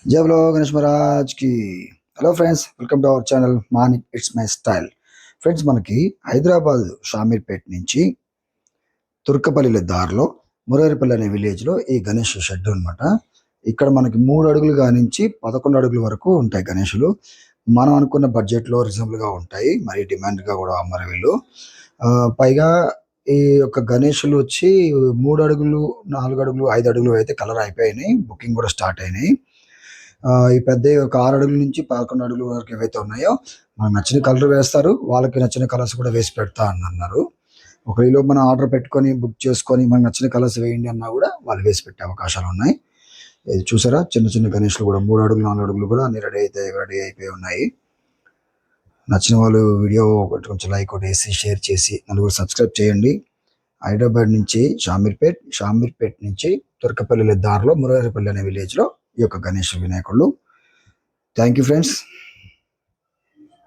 जय बोलो गणेश महाराज की। Hello friends, welcome to our channel Manik it's my style. Friends, మనకి హైదరాబాద్ షామీర్పేట నుంచి తుర్కపల్లి దారిలో మురారిపల్లి అనే విలేజ్లో ఈ గణేష్ షెడ్ అనమాట. ఇక్కడ మనకి 3 అడుగులు కానించి 11 అడుగుల వరకు ఉంటాయి గణేషులు. మనం అనుకున్న బడ్జెట్లో రీజనబుల్గా ఉంటాయి, మరి డిమాండ్గా కూడా అమ్మరు వీళ్ళు. పైగా ఈ యొక్క గణేషులు వచ్చి 3 అడుగులు, 4 అడుగులు, 5 అడుగులు అయితే కలర్ అయిపోయినాయి, బుకింగ్ కూడా స్టార్ట్ అయినాయి. ఈ పెద్ద ఒక 6 అడుగుల నుంచి 11 అడుగుల వరకు ఏవైతే ఉన్నాయో మనకు నచ్చిన కలర్ వేస్తారు, వాళ్ళకి నచ్చిన కలర్స్ కూడా వేసి పెడతా అని అన్నారు. ఒకవేళ మనం ఆర్డర్ పెట్టుకొని బుక్ చేసుకొని మనకు నచ్చిన కలర్స్ వేయండి అన్నా కూడా వాళ్ళు వేసి పెట్టే అవకాశాలు ఉన్నాయి. ఇది చూసారా, చిన్న చిన్న గణేష్లు కూడా 3 అడుగులు, 4 అడుగులు కూడా అన్ని రెడీ అయిపోయి ఉన్నాయి. నచ్చిన వాళ్ళు వీడియో కొంచెం లైక్ వేసి షేర్ చేసి నలుగురు సబ్స్క్రైబ్ చేయండి. హైదరాబాద్ నుంచి షామీర్పేట్ నుంచి తుర్కపల్లి దారిలో మురారిపల్లి అనే విలేజ్లో ఈ యొక్క గణేష్ వినాయకుళ్ళు. Thank you friends.